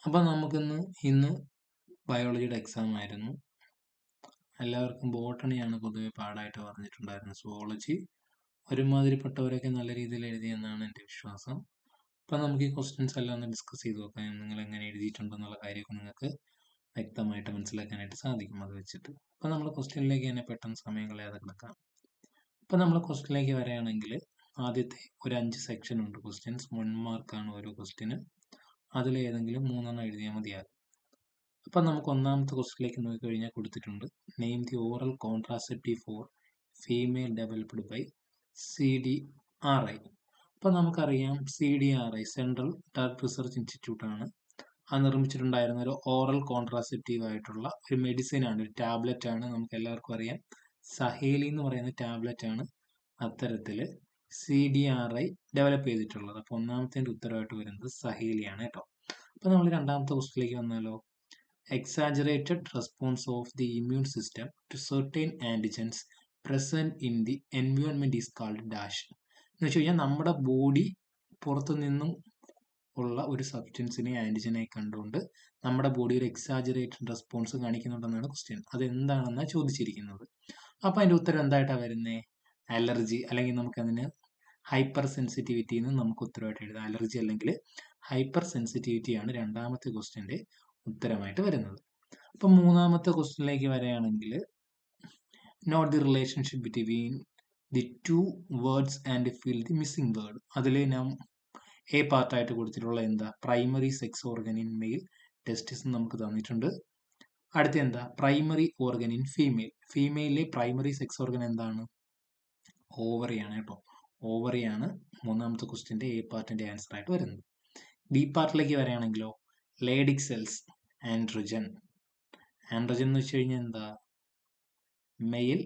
അപ്പം ഇന്ന് ബയോളജിയുടെ എക്സാം ആയിരുന്നു. എല്ലാവർക്കും ബോട്ടണിയാണ് പൊതുവെ പാടായിട്ട് പറഞ്ഞിട്ടുണ്ടായിരുന്നത്. സുവോളജി ഒരുമാതിരിപ്പെട്ടവരൊക്കെ നല്ല രീതിയിൽ എഴുതിയെന്നാണ് എൻ്റെ വിശ്വാസം. അപ്പം നമുക്ക് ഈ ക്വസ്റ്റ്യൻസ് എല്ലാം ഒന്ന് ഡിസ്കസ് ചെയ്ത് നോക്കാം. നിങ്ങൾ എങ്ങനെ എഴുതിയിട്ടുണ്ടെന്നുള്ള കാര്യമൊക്കെ നിങ്ങൾക്ക് വ്യക്തമായിട്ട് മനസ്സിലാക്കാനായിട്ട് സാധിക്കും അത് വെച്ചിട്ട്. അപ്പം നമ്മൾ ക്വസ്റ്റ്യനിലേക്ക് തന്നെ പെട്ടെന്ന് സമയം കളയാതെ കിടക്കാം. അപ്പം നമ്മൾ ക്വസ്റ്റ്യനിലേക്ക് വരികയാണെങ്കിൽ ആദ്യത്തെ ഒരു 5 സെക്ഷൻ ഉണ്ട് ക്വസ്റ്റ്യൻസ്. 1 മാർക്കാണ് ഓരോ ക്വസ്റ്റ്യനും. അതിലേതെങ്കിലും 3 എഴുതിയാൽ മതിയാകും. അപ്പം നമുക്ക് ഒന്നാമത്തെ ക്വസ്റ്റ്യനിലേക്ക് നോക്കിക്കഴിഞ്ഞാൽ കൊടുത്തിട്ടുണ്ട്, name the oral contraceptive for female developed by CDRI. അപ്പം നമുക്കറിയാം CDRI central drug research institute ആണ്. അത് നിർമ്മിച്ചിട്ടുണ്ടായിരുന്ന ഒരു ഓറൽ കോൺട്രാസെപ്റ്റീവ് ആയിട്ടുള്ള ഒരു മെഡിസിൻ ആണ്, ഒരു ടാബ്ലറ്റ് ആണ്. നമുക്ക് എല്ലാവർക്കും അറിയാം സഹേലി എന്ന് പറയുന്ന ടാബ്ലറ്റ് ആണ് അത്തരത്തിൽ CDRI ഡെവലപ്പ് ചെയ്തിട്ടുള്ളത്. അപ്പോൾ ഒന്നാമത്തെ ഉത്തരവായിട്ട് വരുന്നത് സഹേലിയാണ് കേട്ടോ. അപ്പം നമ്മൾ രണ്ടാമത്തെ ക്വസ്റ്റ്യനിലേക്ക് വന്നാലോ, exaggerated response of the immune system to certain antigens present in the environment is called dash. എന്ന് വെച്ച് കഴിഞ്ഞാൽ നമ്മുടെ ബോഡി പുറത്തു നിന്നും ഉള്ള ഒരു സബ്സ്റ്റൻസിനെ ആന്റിജനായി കണ്ടുകൊണ്ട് നമ്മുടെ ബോഡി ഒരു എക്സാജറേറ്റഡ് റെസ്പോൺസ് കാണിക്കുന്നുണ്ടെന്നാണ് ക്വസ്റ്റ്യൻ. അത് എന്താണെന്നാണ് ചോദിച്ചിരിക്കുന്നത്. അപ്പം അതിൻ്റെ ഉത്തരം എന്തായിട്ടാണ് വരുന്നത്? അലർജി, അല്ലെങ്കിൽ നമുക്കതിന് ഹൈപ്പർ സെൻസിറ്റിവിറ്റി എന്ന് നമുക്ക് ഉത്തരവായിട്ട് എഴുതാം. അലർജി അല്ലെങ്കിൽ ഹൈപ്പർ സെൻസിറ്റിവിറ്റിയാണ് രണ്ടാമത്തെ ക്വസ്റ്റ്യൻ്റെ ഉത്തരമായിട്ട് വരുന്നത്. അപ്പം മൂന്നാമത്തെ ക്വസ്റ്റ്യനിലേക്ക് വരികയാണെങ്കിൽ, note the relationship between the 2 words and fill the missing word. അതിൽ നാം എ പാർട്ടായിട്ട് കൊടുത്തിട്ടുള്ള എന്താ, primary sex organ in male testis നമുക്ക് തന്നിട്ടുണ്ട്. അടുത്ത എന്താ, പ്രൈമറി ഓർഗൻ ഇൻ ഫീമെയിൽ. ഫീമെയിലെ പ്രൈമറി സെക്സ് ഓർഗൻ എന്താണ്? ഓവറിയാണ് കേട്ടോ. ഓവറിയാണ് മൂന്നാമത്തെ ക്വസ്റ്റ്യൻ്റെ എ പാർട്ടിൻ്റെ ആൻസർ ആയിട്ട് വരുന്നത്. ബി പാർട്ടിലേക്ക് വരികയാണെങ്കിലോ, ലേഡിക് സെൽസ് ആൻഡ്രോജൻ. ആൻഡ്രോജൻ എന്ന് വെച്ച് കഴിഞ്ഞാൽ എന്താ, മെയിൽ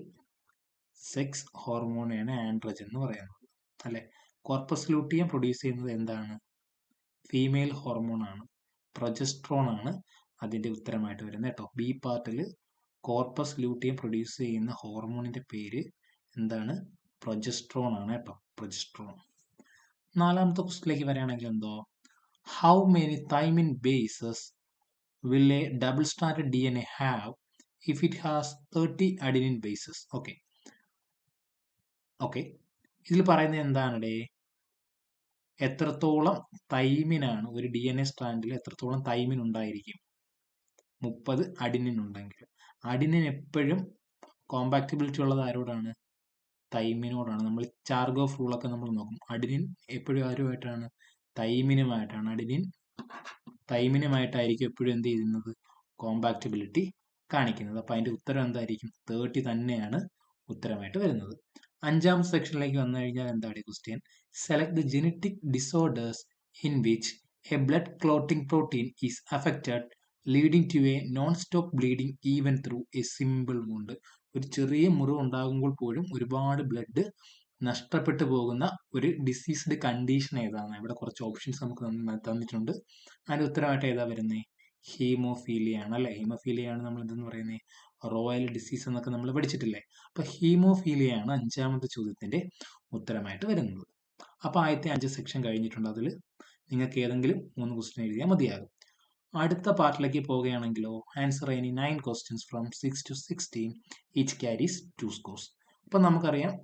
സെക്സ് ഹോർമോണാണ് ആൻഡ്രോജൻ എന്ന് പറയുന്നത് അല്ലെ. കോർപ്പസ് ലൂട്ടിയം പ്രൊഡ്യൂസ് ചെയ്യുന്നത് എന്താണ്? ഫീമെയിൽ ഹോർമോൺ ആണ്, പ്രൊജസ്ട്രോൺ ആണ് അതിന്റെ ഉത്തരമായിട്ട് വരുന്നത് കേട്ടോ. ബി പാർട്ടിൽ കോർപ്പസ് ലൂട്ടിയം പ്രൊഡ്യൂസ് ചെയ്യുന്ന ഹോർമോണിന്റെ പേര് എന്താണ്? പ്രൊജസ്ട്രോൺ ആണ് കേട്ടോ, പ്രൊജസ്ട്രോൺ. നാലാമത്തെ ക്വസ്റ്റിലേക്ക് വരികയാണെങ്കിൽ എന്തോ, how many thymine bases will a double-stranded DNA have if it has 30 adenine bases? Okay, ഇതിൽ പറയുന്നത് എന്താണ്? എത്രത്തോളം തൈമിനാണ് ഒരു DNA സ്ട്രാൻഡിൽ എത്രത്തോളം തൈമിൻ ഉണ്ടായിരിക്കും? 30 അഡിനിൻ ഉണ്ടെങ്കിൽ. അഡിനിൻ എപ്പോഴും കോമ്പാക്റ്റബിലിറ്റി ഉള്ളത് ആരോടാണ്? തൈമിനോടാണ്. നമ്മൾ ചാർഗോഫ് റൂളൊക്കെ നമ്മൾ നോക്കും. അഡിനിൻ എപ്പോഴും ആരുമായിട്ടാണ്? തൈമിനുമായിട്ടാണ്. അഡിനിൻ തൈമിനുമായിട്ടായിരിക്കും എപ്പോഴും എന്ത് ചെയ്യുന്നത്? കോമ്പാക്റ്റബിലിറ്റി കാണിക്കുന്നത്. അപ്പം അതിന്റെ ഉത്തരം എന്തായിരിക്കും? 30 തന്നെയാണ് ഉത്തരമായിട്ട് വരുന്നത്. അഞ്ചാമത്തെ സെക്ഷനിലേക്ക് വന്നു കഴിഞ്ഞാൽ എന്താണ് question? Select the genetic disorders in which a blood clotting protein is affected leading to a non stop bleeding even through a simple wound. ഒരു ചെറിയ മുറിവ് ഉണ്ടാകുമ്പോൾ പോലും ഒരുപാട് ബ്ലഡ് നഷ്ടപ്പെട്ടു പോകുന്ന ഒരു ഡിസീസ്ഡ് കണ്ടീഷൻ ഏതാണ്? ഇവിടെ കുറച്ച് ഓപ്ഷൻസ് നമുക്ക് തന്നിട്ടുണ്ട്. അതിന്റെ ഉത്തരമായിട്ട് ഏതാ വരുന്നത്? ഹീമോഫീലിയ ആണ് അല്ലെ. ഹീമോഫീലിയ ആണ് നമ്മൾ എന്തെന്ന് പറയുന്നത്? റോയൽ ഡിസീസ് എന്നൊക്കെ നമ്മൾ പഠിച്ചിട്ടില്ലേ. അപ്പൊ ഹീമോഫീലിയ ആണ് അഞ്ചാമത്തെ ചോദ്യത്തിന്റെ ഉത്തരമായിട്ട് വരുന്നത്. അപ്പൊ ആദ്യത്തെ 5 സെക്ഷൻ കഴിഞ്ഞിട്ടുണ്ട്. അതിൽ നിങ്ങൾക്ക് ഏതെങ്കിലും 3 ക്വസ്റ്റ്യൻ എഴുതിയാൽ മതിയാകും. അടുത്ത പാർട്ടിലേക്ക് പോവുകയാണെങ്കിലോ, answer any 9 questions from 6 to 16 each carries 2 scores. അപ്പൊ നമുക്കറിയാം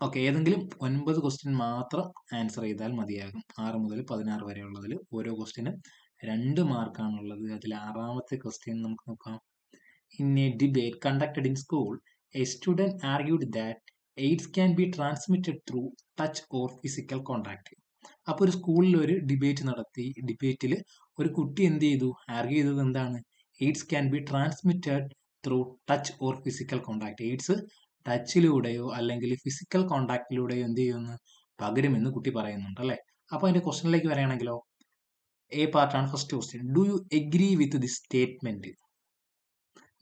ഓക്കെ, ഏതെങ്കിലും 9 ക്വസ്റ്റ്യൻ മാത്രം ആൻസർ ചെയ്താൽ മതിയാകും. 6 മുതൽ 16 വരെയുള്ളതിൽ ഓരോ ക്വസ്റ്റ്യനും 2 മാർക്കാണുള്ളത്. അതിൽ 6ാമത്തെ ക്വസ്റ്റ്യൻ നമുക്ക് നോക്കാം. In A debate conducted in school, A student argued that AIDS can be transmitted through touch or physical contact. അപ്പോൾ ഒരു സ്കൂളിൽ ഒരു ഡിബേറ്റ് നടത്തി. ഡിബേറ്റിൽ ഒരു കുട്ടി എന്ത് ചെയ്തു? ആർഗ്യൂ ചെയ്തത് എന്താണ്? AIDS can be transmitted through touch or physical contact. AIDS ടച്ചിലൂടെയോ അല്ലെങ്കിൽ ഫിസിക്കൽ കോണ്ടാക്റ്റിലൂടെയോ എന്ത് ചെയ്യുമെന്ന് പകരുമെന്ന് കുട്ടി പറയുന്നുണ്ട് അല്ലെ. അപ്പൊ അതിന്റെ ക്വസ്റ്റ്യനിലേക്ക് വരികയാണെങ്കിലോ, എ പാർട്ടാണ് first question. Do you agree with the statement?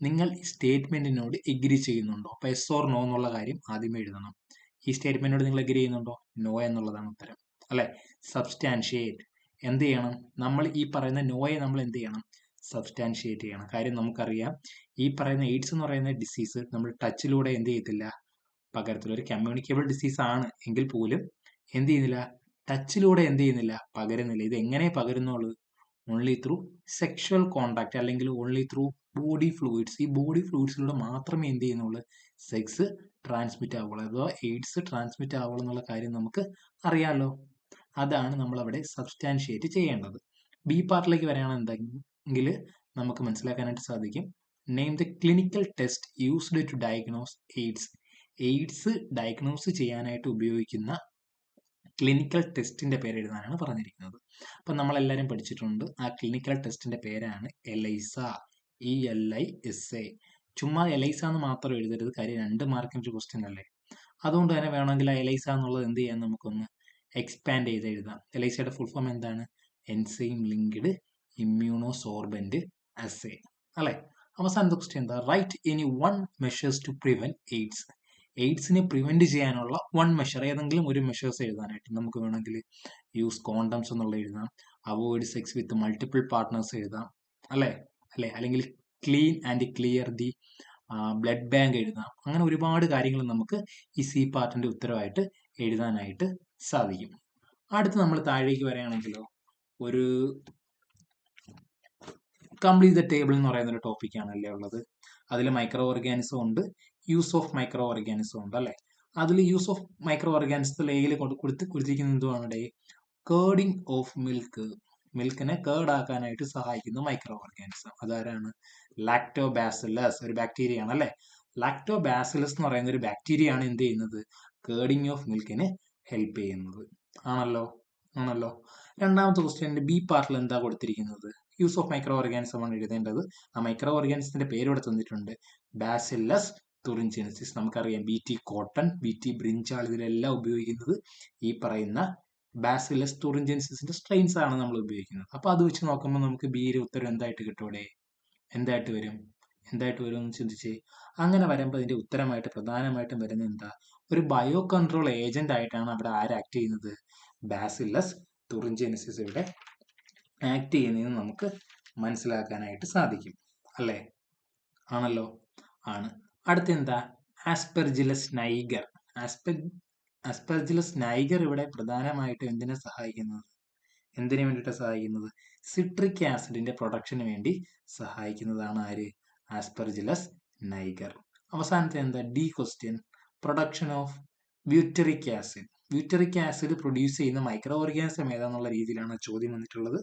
നിങ്ങൾ ഈ സ്റ്റേറ്റ്മെന്റിനോട് എഗ്രി ചെയ്യുന്നുണ്ടോ? അപ്പൊ എസ് ഓർ നോ എന്നുള്ള കാര്യം ആദ്യമേ എഴുതണം. ഈ സ്റ്റേറ്റ്മെന്റിനോട് നിങ്ങൾ എഗ്രി ചെയ്യുന്നുണ്ടോ? നോ എന്നുള്ളതാണ് ഉത്തരം അല്ലെ. സബ്സ്റ്റാൻഷിയേറ്റ് എന്ത് ചെയ്യണം? നമ്മൾ ഈ പറയുന്ന നോയെ നമ്മൾ എന്ത് ചെയ്യണം? സബ്സ്റ്റാൻഷിയേറ്റ് ചെയ്യണം. കാര്യം നമുക്കറിയാം, ഈ പറയുന്ന എയ്ഡ്സ് എന്ന് പറയുന്ന ഡിസീസ് നമ്മൾ ടച്ചിലൂടെ എന്ത് ചെയ്യത്തില്ല, പകരത്തില്ല. ഒരു കമ്മ്യൂണിക്കബിൾ ഡിസീസ് ആണ് എങ്കിൽ പോലും എന്ത് ചെയ്യുന്നില്ല, ടച്ചിലൂടെ എന്ത് ചെയ്യുന്നില്ല, പകരുന്നില്ല. ഇത് എങ്ങനെ പകരുന്നുള്ളൂ? ഓൺലി ത്രൂ സെക്ഷൽ കോണ്ടാക്ട് അല്ലെങ്കിൽ ഓൺലി ത്രൂ ബോഡി ഫ്ലൂയിഡ്സ്. ഈ ബോഡി ഫ്ലൂയിഡ്സിലൂടെ മാത്രമേ എന്ത് ചെയ്യുന്നുള്ളൂ, സെക്സ് ട്രാൻസ്മിറ്റ് ആവുള്ളൂ, അഥവാ എയ്ഡ്സ് ട്രാൻസ്മിറ്റ് ആവുള്ളൂ എന്നുള്ള കാര്യം നമുക്ക് അറിയാമല്ലോ. അതാണ് നമ്മളവിടെ സബ്സ്റ്റാൻഷിയേറ്റ് ചെയ്യേണ്ടത്. ബി പാർട്ടിലേക്ക് വരികയാണെന്നുണ്ടെങ്കിൽ നമുക്ക് മനസ്സിലാക്കാനായിട്ട് സാധിക്കും. Name the clinical test used to diagnose AIDS. AIDS diagnose ചെയ്യാനായിട്ട് ഉപയോഗിക്കുന്ന ക്ലിനിക്കൽ ടെസ്റ്റിന്റെ പേര് എഴുതാനാണ് പറഞ്ഞിരിക്കുന്നത്. അപ്പം നമ്മളെല്ലാവരും പഠിച്ചിട്ടുണ്ട്. ആ ക്ലിനിക്കൽ ടെസ്റ്റിന്റെ പേരാണ് എലൈസ. ELISA. ചുമ്മാ എലൈസ എന്ന് മാത്രം എഴുതരുത്, കാര്യം 2 മാർക്കിന്റെ ക്വസ്റ്റ്യൻ അല്ലേ. അതുകൊണ്ട് തന്നെ വേണമെങ്കിൽ ആ എലൈസ എന്നുള്ളത് എന്ത് ചെയ്യാൻ, നമുക്കൊന്ന് എക്സ്പാൻഡ് ചെയ്ത് എഴുതാം. എലൈസയുടെ ഫുൾ ഫോം എന്താണ്? എൻസൈം ലിങ്ക്ഡ് ഇമ്മ്യൂണോസോർബന്റ് അസേ അല്ലെ. അവസാനത്തെ ക്വസ്റ്റ്യൻ എന്താ? Write any 1 measures to prevent AIDS. എയ്ഡ്സിനെ പ്രിവെന്റ് ചെയ്യാനുള്ള 1 മെഷർ, ഏതെങ്കിലും ഒരു മെഷേഴ്സ് എഴുതാനായിട്ട് നമുക്ക് വേണമെങ്കിൽ യൂസ് കോണ്ടംസ് എന്നുള്ള എഴുതാം, avoid sex with multiple partners എഴുതാം, അല്ലേ അല്ലെങ്കിൽ clean and clear the blood bank എഴുതാം. അങ്ങനെ ഒരുപാട് കാര്യങ്ങൾ നമുക്ക് ഈ സി പാർട്ടിന്റെ ഉത്തരവായിട്ട് എഴുതാനായിട്ട് സാധിക്കും. അടുത്ത് നമ്മൾ താഴേക്ക് വരികയാണെങ്കിലോ, ഒരു കംപ്ലീറ്റ് ദ ടേബിൾ എന്ന് പറയുന്ന ഒരു ടോപ്പിക്കാണല്ലേ ഉള്ളത്. അതിൽ മൈക്രോ ഓർഗാനിസം ഉണ്ട്, യൂസ് ഓഫ് മൈക്രോ ഓർഗാനിസം ഉണ്ട് അല്ലെ. അതിൽ യൂസ് ഓഫ് മൈക്രോ ഓർഗാനിസത്തിൽ എയിൽ കൊടുത്തിരിക്കുന്ന എന്തുവാണ്? കേർഡിങ് ഓഫ് മിൽക്ക്. മിൽക്കിനെ കേർഡാക്കാനായിട്ട് സഹായിക്കുന്ന മൈക്രോ ഓർഗാനിസം. അതാരാണ്? ലാക്ടോബാസിലസ്, ഒരു ബാക്ടീരിയ ആണ് അല്ലെ. ലാക്ടോബാസിലസ് എന്ന് പറയുന്ന ഒരു ബാക്ടീരിയ ആണ് എന്ത് ചെയ്യുന്നത്? കേർഡിങ് ഓഫ് മിൽക്കിനെ ഹെൽപ്പ് ചെയ്യുന്നത്. ആണല്ലോ. രണ്ടാമത്തെ ക്വസ്റ്റ്യൻ ബി പാർട്ടിൽ എന്താ കൊടുത്തിരിക്കുന്നത്? യൂസ് ഓഫ് മൈക്രോ ഓർഗാനിസം ആണ് എഴുതേണ്ടത്. ആ മൈക്രോ ഓർഗാനിസത്തിന്റെ പേര് ഇവിടെ തന്നിട്ടുണ്ട്, ബാസിലസ് തുറിഞ്ചിനസിസ്. നമുക്കറിയാം BT കോട്ടൺ, BT ബ്രിഞ്ചാൾ, ഇതിലെല്ലാം ഉപയോഗിക്കുന്നത് ഈ പറയുന്ന ബാസിലസ് തുറിഞ്ചിനസിന്റെ സ്ട്രെയിൻസ് ആണ് നമ്മൾ ഉപയോഗിക്കുന്നത്. അപ്പൊ അത് വെച്ച് നോക്കുമ്പോൾ നമുക്ക് ബിയുടെ ഉത്തരം എന്തായിട്ട് കിട്ടൂടെ? എന്തായിട്ട് വരും എന്ന് ചിന്തിച്ചേ. അങ്ങനെ വരുമ്പോൾ ഇതിന്റെ ഉത്തരമായിട്ട് പ്രധാനമായിട്ടും വരുന്നത് എന്താ? ഒരു ബയോ കൺട്രോൾ ഏജന്റ് ആയിട്ടാണ് അവിടെ ആക്ട് ചെയ്യുന്നത്? ബാസിലസ് തുറിഞ്ചിനസിസ് ഇവിടെ ആക്ട് ചെയ്യുന്നതെന്ന് നമുക്ക് മനസ്സിലാക്കാനായിട്ട് സാധിക്കും അല്ലേ. ആണല്ലോ, ആണ്. അടുത്ത എന്താ? Aspergillus niger. ആസ്പെർജിലസ് നൈഗർ ഇവിടെ പ്രധാനമായിട്ടും എന്തിനെ സഹായിക്കുന്നത്? എന്തിനു വേണ്ടിയിട്ടാണ് സഹായിക്കുന്നത്? സിട്രിക് ആസിഡിന്റെ പ്രൊഡക്ഷന് വേണ്ടി സഹായിക്കുന്നതാണ് ആര്? Aspergillus niger. അവസാനത്തെ എന്താ? D question, production of butyric acid. Butyric acid produce ചെയ്യുന്ന മൈക്രോ ഓർഗാനിസം ഏതാന്നുള്ള രീതിയിലാണ് ചോദ്യം വന്നിട്ടുള്ളത്.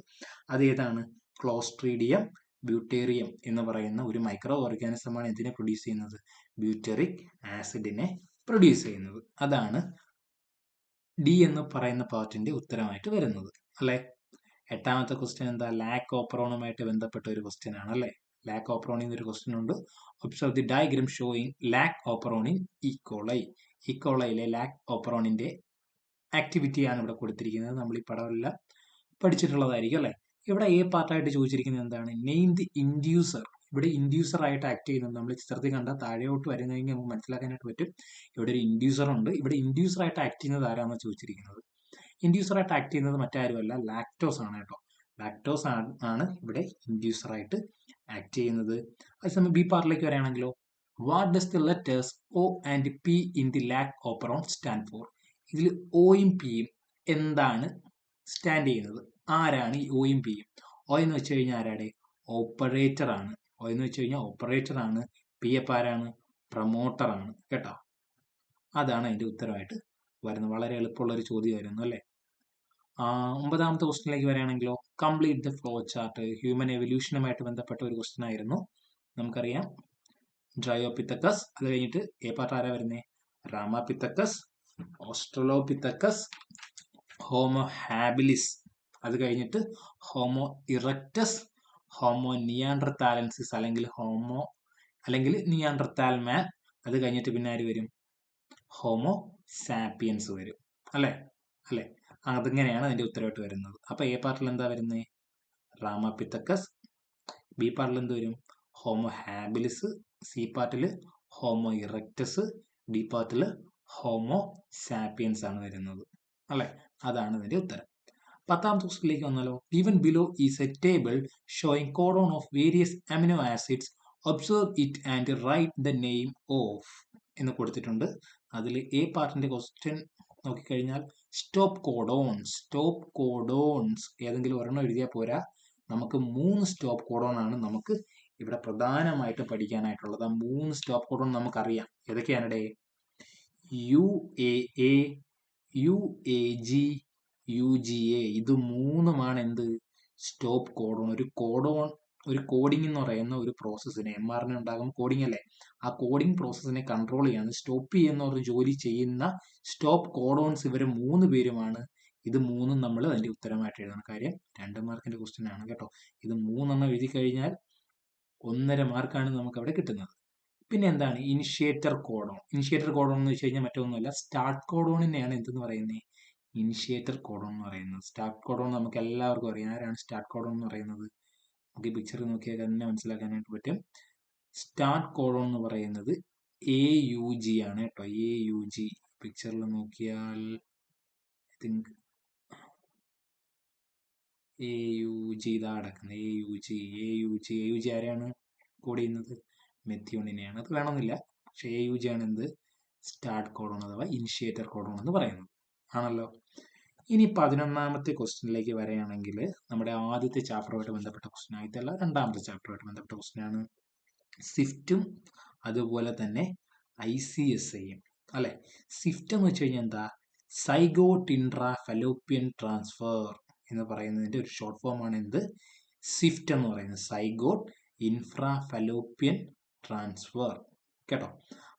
അത് ഏതാണ്? ക്ലോസ്ട്രീഡിയം ബ്യൂട്ടേറിയം എന്ന് പറയുന്ന ഒരു മൈക്രോ ഓർഗാനിസമാണ് ഇതിനെ പ്രൊഡ്യൂസ് ചെയ്യുന്നത്? ബ്യൂറ്ററിക് ആസിഡിനെ പ്രൊഡ്യൂസ് ചെയ്യുന്നത്. അതാണ് ഡി എന്ന് പറയുന്ന പാർട്ടിന്റെ ഉത്തരമായിട്ട് വരുന്നത് അല്ലെ. എട്ടാമത്തെ ക്വസ്റ്റ്യൻ എന്താ? ലാക് ഓപ്രോണുമായിട്ട് ബന്ധപ്പെട്ട ഒരു ക്വസ്റ്റ്യൻ ആണ് അല്ലെ. ലാക് ഓപ്രോണിൽ നിന്ന് ഒരു ക്വസ്റ്റ്യൻ ഉണ്ട്. Observe the diagram showing lac operon in E coli. ഈക്കോളയിലെ ലാക് ഓപ്രോണിന്റെ ആക്ടിവിറ്റിയാണ് ഇവിടെ കൊടുത്തിരിക്കുന്നത്. നമ്മൾ ഈ പടമെല്ലാം പഠിച്ചിട്ടുള്ളതായിരിക്കും അല്ലെ. ഇവിടെ എ പാർട്ടായിട്ട് ചോദിച്ചിരിക്കുന്നത് എന്താണ്? Name the inducer. ഇവിടെ ഇൻഡ്യൂസർ ആയിട്ട് ആക്ട് ചെയ്യുന്നത് നമ്മൾ ചിത്രത്തിൽ കണ്ട താഴെയോട്ട് വരുന്ന കഴിഞ്ഞാൽ നമുക്ക് മനസ്സിലാക്കാനായിട്ട് പറ്റും. ഇവിടെ ഒരു ഇൻഡ്യൂസർ ഉണ്ട്. ഇവിടെ ഇൻഡ്യൂസർ ആയിട്ട് ആക്ട് ചെയ്യുന്നത് ആരാണെന്ന് ചോദിച്ചിരിക്കുന്നത്. ഇൻഡ്യൂസർ ആയിട്ട് ആക്ട് ചെയ്യുന്നത് മറ്റാരുമല്ല, ലാക്ടോസ് ആണ് കേട്ടോ. ലാക്ടോസ് ആണ് ഇവിടെ ഇൻഡ്യൂസർ ആയിട്ട് ആക്ട് ചെയ്യുന്നത്. അതേസമയം ബി പാർട്ടിലേക്ക് വരികയാണെങ്കിലോ, what does the letters O and P in the lac operon stand for? ഇതിൽ ഓയും പിയും എന്താണ് സ്റ്റാൻഡ് ചെയ്യുന്നത്? ആരാണ് ഈ ഓയും പിയും? O എന്ന് വെച്ച് കഴിഞ്ഞാൽ ആരാടെ? ഓപ്പറേറ്റർ ആണ്. O എന്ന് വെച്ച് കഴിഞ്ഞാൽ ഓപ്പറേറ്റർ ആണ്. പി എഫ് ആരാണ്? പ്രൊമോട്ടർ ആണ് കേട്ടോ. അതാണ് അതിന്റെ ഉത്തരമായിട്ട് വരുന്നത്. വളരെ എളുപ്പമുള്ള ഒരു ചോദ്യമായിരുന്നു അല്ലേ. ഒമ്പതാമത്തെ ക്വസ്റ്റ്യനിലേക്ക് വരികയാണെങ്കിലോ, complete the flow chart. Human എവല്യൂഷനുമായിട്ട് ബന്ധപ്പെട്ട ഒരു ക്വസ്റ്റ്യൻ ആയിരുന്നു. നമുക്കറിയാം ഡ്രയോപിത്തക്കസ്, അത് കഴിഞ്ഞിട്ട് എ പാർട്ട് ആരാ വരുന്നത്? റാമാപിത്തക്കസ്, ഓസ്ട്രലോപിത്തക്കസ്, ഹോമോ ഹാബിലിസ്, അത് കഴിഞ്ഞിട്ട് ഹോമോ ഇറക്ടസ്, ഹോമോ നിയാൻഡർതാലൻസിസ് അല്ലെങ്കിൽ നിയാൻഡർതാൽ മാൻ, അത് കഴിഞ്ഞിട്ട് പിന്നെ ആര് വരും? ഹോമോ സാപ്പിയൻസ് വരും അല്ലേ. അതിങ്ങനെയാണ് അതിന്റെ ഉത്തരവായിട്ട് വരുന്നത്. അപ്പൊ എ പാർട്ടിൽ എന്താ വരുന്നത്? റാമാപിത്തക്കസ്. ബി പാർട്ടിൽ എന്ത് വരും? Homo habilis. സി പാർട്ടിൽ ഹോമോ ഇറക്ടസ്. ഡി പാർട്ടിൽ ഹോമോ സാപ്പിയൻസ് ആണ് വരുന്നത് അല്ലെ. അതാണ് ഇതിന്റെ ഉത്തരം. പത്താമത്തെ ക്വസ്റ്റ്യനിലേക്ക് വന്നാലോ, given below is A table showing codon of various amino acids, observe it and write the name of എന്ന് കൊടുത്തിട്ടുണ്ട്. അതിൽ എ പാർട്ടിന്റെ ക്വസ്റ്റ്യൻ നോക്കിക്കഴിഞ്ഞാൽ സ്റ്റോപ്പ് കോഡോൺസ് ഏതെങ്കിലും ഒരെണ്ണം എഴുതിയാൽ പോരാ, നമുക്ക് 3 സ്റ്റോപ്പ് കോഡോൺ ആണ് നമുക്ക് ഇവിടെ പ്രധാനമായിട്ട് പഠിക്കാനായിട്ടുള്ളത്. ആ 3 സ്റ്റോപ്പ് കോഡോൺ നമുക്കറിയാം. ഏതൊക്കെയാണ്? UAA, UAG, UGA. ഇത് 3ഉമാണ് എന്ത്? Stop codon. ഒരു കോഡിംഗ് എന്ന് പറയുന്ന ഒരു പ്രോസസ്സിനെ, mRNA ഉണ്ടാകുമ്പോൾ കോഡിംഗ് അല്ലേ, ആ കോഡിംഗ് പ്രോസസ്സിനെ കൺട്രോൾ ചെയ്യാൻ, സ്റ്റോപ്പ് ചെയ്യുന്ന ഒരു ജോലി ചെയ്യുന്ന സ്റ്റോപ്പ് കോഡോൺസ് ഇവർ 3 പേരുമാണ്. ഇത് 3ഉം നമ്മൾ അതിന്റെ ഉത്തരമായിട്ട് എഴുതണം. കാര്യം 2 മാർക്കിന്റെ ക്വസ്റ്റ്യൻ ആണ് കേട്ടോ. ഇത് 3 എഴുതി കഴിഞ്ഞാൽ 1.5 മാർക്കാണ് നമുക്ക് അവിടെ കിട്ടുന്നത്. പിന്നെ എന്താണ് ഇനിഷ്യേറ്റർ കോഡോൺ? ഇനിഷ്യേറ്റർ കോഡോൺ എന്ന് വെച്ച് കഴിഞ്ഞാൽ മറ്റൊന്നുമല്ല, സ്റ്റാർട്ട് കോഡോണിനെയാണ് എന്തെന്ന് പറയുന്നത്? ഇനിഷ്യേറ്റർ കോഡോൺ എന്ന് പറയുന്നത്. സ്റ്റാർട്ട് കോഡോൺ നമുക്ക് എല്ലാവർക്കും അറിയാം. ആരാണ് സ്റ്റാർട്ട് കോഡോൺ എന്ന് പറയുന്നത്? നമുക്ക് ഈ പിക്ചർ നോക്കിയാൽ തന്നെ മനസ്സിലാക്കാനായിട്ട് പറ്റും. സ്റ്റാർട്ട് കോഡോൺ എന്ന് പറയുന്നത് AUG ആണ് കേട്ടോ. AUG പിക്ചറിൽ നോക്കിയാൽ ഐ തിങ്ക് AUG ഇതാ കിടക്കുന്നത്. AUG ആരെയാണ് കോഡ് ചെയ്യുന്നത്? മെത്തിയോണിനെയാണ്. അത് വേണമെന്നില്ല, പക്ഷെ AUG ആണ് എന്ത്? സ്റ്റാർട്ട് കോഡോൺ അഥവാ ഇനിഷ്യേറ്റർ കോഡോൺ എന്ന് പറയുന്നത് ആണല്ലോ. ഇനി 11ാമത്തെ ക്വസ്റ്റ്യനിലേക്ക് വരികയാണെങ്കിൽ നമ്മുടെ ആദ്യത്തെ ചാപ്റ്ററുമായിട്ട് ബന്ധപ്പെട്ട ക്വസ്റ്റ്യൻ, ആദ്യത്തെ 2ാമത്തെ ചാപ്റ്ററുമായിട്ട് ബന്ധപ്പെട്ട ക്വസ്റ്റ്യൻ ആണ്. സ്വിഫ്റ്റും അതുപോലെ തന്നെ ICSIയും അല്ലെ. സ്വിഫ്റ്റ് എന്ന് വെച്ച് കഴിഞ്ഞാൽ എന്താ? സൈഗോട്ട് ഇൻട്രാ ഫലോപ്പിയൻ ട്രാൻസ്ഫർ എന്ന് പറയുന്നതിന്റെ ഒരു ഷോർട്ട് ഫോം ആണ് എന്ത്? സ്വിഫ്റ്റ് എന്ന് പറയുന്നത്. സൈഗോട്ട് ഇൻഫ്രാ ഫലോപ്പിയൻ ട്രാൻസ്ഫർ കേട്ടോ.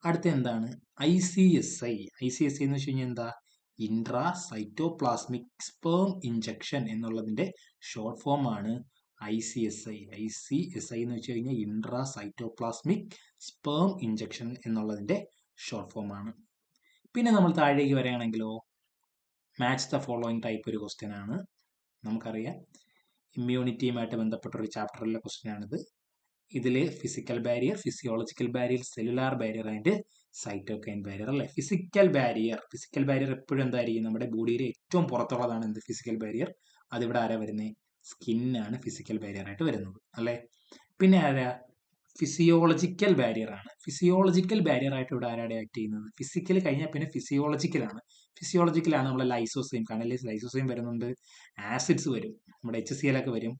അടുത്ത എന്താണ്? ICSI എന്ന് വെച്ച് കഴിഞ്ഞാൽ എന്താ? ഇൻട്രാ സൈറ്റോപ്ലാസ്മിക് സ്പേം ഇഞ്ചക്ഷൻ എന്നുള്ളതിന്റെ ഷോർട്ട് ഫോം ആണ് ICSI എന്ന് വെച്ച് കഴിഞ്ഞാൽ ഇൻട്രാ സൈറ്റോപ്ലാസ്മിക് സ്പേം ഇഞ്ചക്ഷൻ എന്നുള്ളതിന്റെ ഷോർട്ട് ഫോം ആണ്. പിന്നെ നമ്മൾ താഴേക്ക് വരികയാണെങ്കിലോ, മാച്ച് ദ ഫോളോയിങ് ടൈപ്പ് ഒരു ക്വസ്റ്റ്യൻ ആണ്. നമുക്കറിയാം ഇമ്മ്യൂണിറ്റിയുമായിട്ട് ബന്ധപ്പെട്ട ഒരു ചാപ്റ്ററിലെ ക്വസ്റ്റ്യൻ ആണിത്. ഇതിൽ physical barrier, physiological barrier, cellular barrier and cytokine barrier അല്ലെ. ഫിസിക്കൽ ബാരിയർ എപ്പോഴും എന്തായിരിക്കും? നമ്മുടെ ബോഡിയിലെ ഏറ്റവും പുറത്തുള്ളതാണ് എന്ത്? Physical barrier. അതിവിടെ ആരാ വരുന്നത്? സ്കിന്നാണ് ഫിസിക്കൽ ബാരിയർ ആയിട്ട് വരുന്നത് അല്ലെ. പിന്നെ ആരാ? ഫിസിയോളജിക്കൽ ബാരിയർ ആണ്. ഫിസിയോളജിക്കൽ ബാരിയർ ആയിട്ട് ഇവിടെ ആരാടെ ആക്ട് ചെയ്യുന്നത്? ഫിസിക്കൽ കഴിഞ്ഞാൽ പിന്നെ ഫിസിയോളജിക്കലാണ് നമ്മുടെ ലൈസോസൈം. കണ്ണിലെ ലൈസോസൈം വരുന്നുണ്ട്, ആസിഡ്സ് വരും, നമ്മുടെ HCl ഒക്കെ വരും,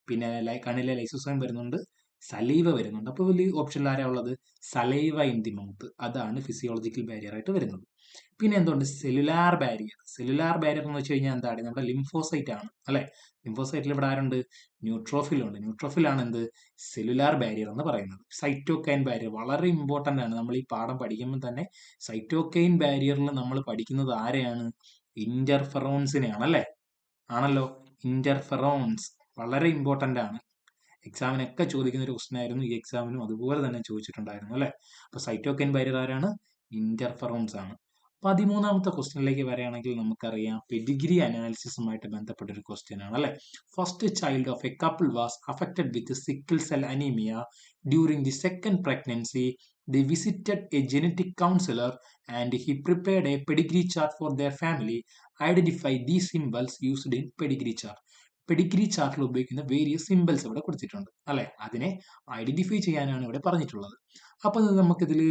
പിന്നെ കണ്ണിലെ ലൈസോസൈം വരുന്നുണ്ട്, സലീവ വരുന്നുണ്ട്. അപ്പോൾ വലിയ ഓപ്ഷനിൽ ആരാ ഉള്ളത്? Saliva in the mouth. അതാണ് ഫിസിയോളജിക്കൽ ബാരിയർ ആയിട്ട് വരുന്നത്. പിന്നെ എന്തുകൊണ്ട്? സെല്ലുലാർ ബാരിയർ എന്ന് വെച്ച് കഴിഞ്ഞാൽ എന്താണ്? നമ്മുടെ ലിംഫോസൈറ്റ് ആണ് അല്ലെ. ലിംഫോസൈറ്റിൽ ഇവിടെ ആരുണ്ട്? ന്യൂട്രോഫിൽ ഉണ്ട്. ന്യൂട്രോഫിലാണ് എന്ത്? സെല്ലുലാർ ബാരിയർ എന്ന് പറയുന്നത്. സൈറ്റോകൈൻ ബാരിയർ വളരെ ഇമ്പോർട്ടന്റ് ആണ്. നമ്മൾ ഈ പാഠം പഠിക്കുമ്പോൾ തന്നെ സൈറ്റോകൈൻ ബാരിയറിൽ നമ്മൾ പഠിക്കുന്നത് ആരെയാണ്? ഇന്റർഫെറോൺസിനെയാണ് അല്ലെ. ആണല്ലോ. ഇന്റർഫെറോൺസ് വളരെ ഇമ്പോർട്ടന്റ് ആണ്. എക്സാമിനൊക്കെ ചോദിക്കുന്ന ഒരു ക്വസ്റ്റൻ ആയിരുന്നു. ഈ എക്സാമിനും അതുപോലെ തന്നെ ചോദിച്ചിട്ടുണ്ടായിരുന്നു അല്ലെ. അപ്പൊ സൈറ്റോകൈൻ ബാരിയർ ആരാണ്? ഇന്റർഫെറോൺസ് ആണ്. 13ാമത്തെ ക്വസ്റ്റ്യനിലേക്ക് വരികയാണെങ്കിൽ നമുക്കറിയാം പെഡിഗ്രി അനാലിസിസുമായിട്ട് ബന്ധപ്പെട്ട ഒരു ക്വസ്റ്റ്യൻ ആണ് അല്ലെ. First child of A couple was affected with sickle cell anaemia during the second pregnancy. They visited a genetic counselor and he prepared a pedigree chart for their family. Identify these symbols used in pedigree chart. Pedigree ചാർട്ടിൽ ഉപയോഗിക്കുന്ന various symbols ഇവിടെ കൊടുത്തിട്ടുണ്ട് അല്ലെ. അതിനെ identify ചെയ്യാനാണ് ഇവിടെ പറഞ്ഞിട്ടുള്ളത്. അപ്പൊ നമുക്കിതിൽ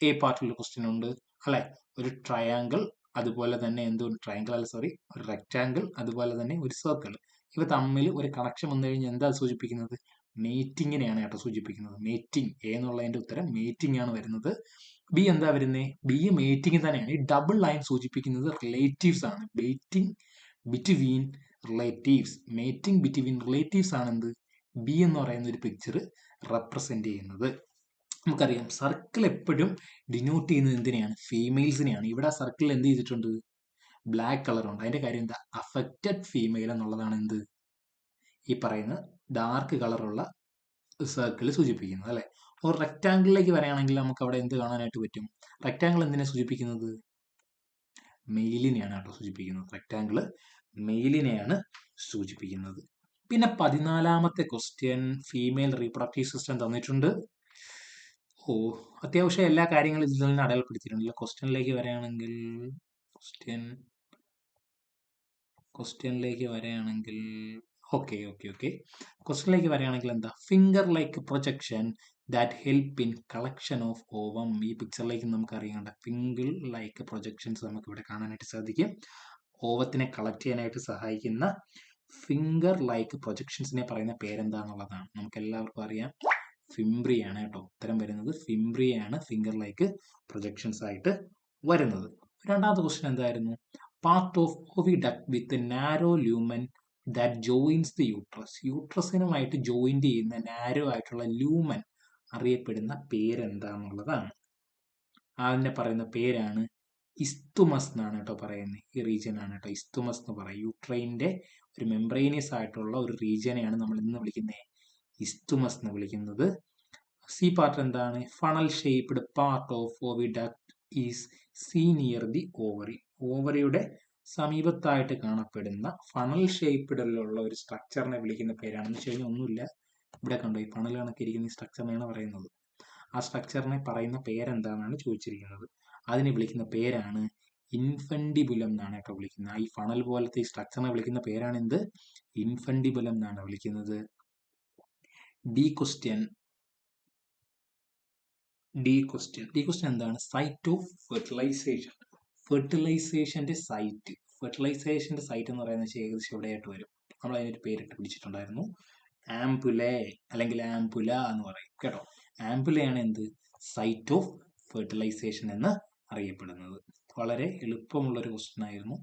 A പാർട്ടിലുള്ള ക്വസ്റ്റ്യൻ ഉണ്ട് അല്ലെ. ഒരു ട്രയാങ്കിൾ, അതുപോലെ തന്നെ ഒരു റെക്ടാങ്കിൾ, അതുപോലെ തന്നെ ഒരു സർക്കിൾ. ഇവ തമ്മിൽ ഒരു കണക്ഷൻ വന്നു കഴിഞ്ഞാൽ എന്താ സൂചിപ്പിക്കുന്നത്? മേറ്റിങ്ങിനെയാണ് കേട്ടോ സൂചിപ്പിക്കുന്നത്. മേറ്റിംഗ്. A എന്നുള്ളതിന്റെ ഉത്തരം മേറ്റിംഗ് ആണ് വരുന്നത്. B എന്താ വരുന്നത്? B മേറ്റിംഗ് തന്നെയാണ്. ഈ ഡബിൾ ലൈൻ സൂചിപ്പിക്കുന്നത് റിലേറ്റീവ്സ് ആണ്. മേറ്റിംഗ് ബിറ്റ്വീൻ റിലേറ്റീവ്സ് ആണ് എന്ത്? B എന്ന് പറയുന്ന ഒരു പിക്ചർ റെപ്രസെന്റ് ചെയ്യുന്നത്. നമുക്കറിയാം സർക്കിൾ എപ്പോഴും ഡിനോട്ട് ചെയ്യുന്നത് എന്തിനെയാണ്? ഫീമെയിൽസിനെയാണ്. ഇവിടെ സർക്കിളിൽ എന്ത് ചെയ്തിട്ടുണ്ട്? ബ്ലാക്ക് കളർ ഉണ്ട്. അതിന്റെ കാര്യം എന്താ? അഫക്റ്റഡ് ഫീമെയിൽ എന്നുള്ളതാണ് എന്ത്? ഈ പറയുന്ന ഡാർക്ക് കളറുള്ള സർക്കിൾ സൂചിപ്പിക്കുന്നത് അല്ലെ. ഒരു റെക്ടാങ്കിളിലേക്ക് വരികയാണെങ്കിൽ നമുക്ക് അവിടെ എന്ത് കാണാനായിട്ട് പറ്റും? റെക്ടാങ്കിൾ എന്തിനെ സൂചിപ്പിക്കുന്നത്? മെയിലിനെയാണ് കേട്ടോ സൂചിപ്പിക്കുന്നത്. റെക്ടാങ്കിൾ മെയിലിനെയാണ് സൂചിപ്പിക്കുന്നത്. പിന്നെ 14ാമത്തെ ക്വസ്റ്റ്യൻ ഫീമെയിൽ റീപ്രൊഡക്റ്റീവ് സിസ്റ്റം തന്നിട്ടുണ്ട്. അത്യാവശ്യം എല്ലാ കാര്യങ്ങളും ഇതിൽ നിന്ന് അടയാളപ്പെടുത്തിയിട്ടുണ്ടല്ലോ. ക്വസ്റ്റ്യനിലേക്ക് വരികയാണെങ്കിൽ ക്വസ്റ്റ്യനിലേക്ക് വരികയാണെങ്കിൽ എന്താ? Finger like projection that help in collection of ovum. ഈ പിക്ചറിലേക്ക് നമുക്ക് അറിയേണ്ട ഫിംഗിൾ ലൈക്ക് പ്രൊജക്ഷൻസ് നമുക്ക് ഇവിടെ കാണാനായിട്ട് സാധിക്കും. ഓവത്തിനെ കളക്ട് ചെയ്യാനായിട്ട് സഹായിക്കുന്ന ഫിംഗർ ലൈക്ക് പ്രൊജക്ഷൻസിനെ പറയുന്ന പേരെന്താന്നുള്ളതാണ്. നമുക്ക് എല്ലാവർക്കും അറിയാം, ഫിംബ്രിയാണ് കേട്ടോ. ഉത്തരം വരുന്നത് ഫിംബ്രിയാണ് ഫിംഗർ ലൈക്ക് പ്രൊജക്ഷൻസ് ആയിട്ട് വരുന്നത്. രണ്ടാമത്തെ ക്വസ്റ്റ്യൻ എന്തായിരുന്നു? Part of oviduct with narrow lumen that joins the uterus. യൂട്രസിനുമായിട്ട് ജോയിന്റ് ചെയ്യുന്ന നാരോ ആയിട്ടുള്ള ലൂമൻ അറിയപ്പെടുന്ന പേരെന്താന്നുള്ളതാണ്. അതിനെ പറയുന്ന പേരാണ് ഇസ്തുമസ് എന്നാണ് കേട്ടോ പറയുന്നത്. ഈ റീജിയൻ ആണ് കേട്ടോ ഇസ്തുമസ് എന്ന് പറയും. യൂട്രൈൻ്റെ ഒരു മെംബ്രൈനിയസ് ആയിട്ടുള്ള ഒരു റീജിയനെയാണ് നമ്മൾ ഇന്ന് വിളിക്കുന്നത് ഇസ്തുമസ് എന്ന് വിളിക്കുന്നത്. സി പാർട്ട് എന്താണ്? Funnel shaped part of oviduct is see near the ovary. ഓവറിയുടെ സമീപത്തായിട്ട് കാണപ്പെടുന്ന ഫണൽ ഷേപ്ഡിലുള്ള ഒരു സ്ട്രക്ചറിനെ വിളിക്കുന്ന പേരാണെന്ന് വെച്ച് കഴിഞ്ഞാൽ ഒന്നുമില്ല, ഇവിടെ കണ്ടോ ഈ ഫണൽ കണക്കിരിക്കുന്ന ഈ സ്ട്രക്ചറിനെയാണ് പറയുന്നത്. ആ സ്ട്രക്ചറിനെ പറയുന്ന പേരെന്താണെന്നാണ് ചോദിച്ചിരിക്കുന്നത്. അതിനെ വിളിക്കുന്ന പേരാണ് ഇൻഫൻഡിബുലം എന്നാണ് കേട്ടോ വിളിക്കുന്നത്. ഈ ഫണൽ പോലത്തെ ഈ സ്ട്രക്ചറിനെ വിളിക്കുന്ന പേരാണ് എന്ത്? ഇൻഫൻഡിബുലം എന്നാണ് വിളിക്കുന്നത്. ഡി ക്വസ്റ്റ്യൻ എന്താണ്? Site of fertilization. ഫെർട്ടിലൈസേഷന്റെ സൈറ്റ് എന്ന് പറയുന്നത് ഏകദേശം എവിടെയായിട്ട് വരും? നമ്മൾ അതിനൊരു പേരിട്ട് പിടിച്ചിട്ടുണ്ടായിരുന്നു, ആംപുലെ അല്ലെങ്കിൽ ആംപുല എന്ന് പറയും കേട്ടോ. ആംപുലയാണ് എന്ത്? സൈറ്റ് ഓഫ് ഫെർട്ടിലൈസേഷൻ എന്ന് അറിയപ്പെടുന്നത്. വളരെ എളുപ്പമുള്ളൊരു ക്വസ്റ്റ്യൻ ആയിരുന്നു.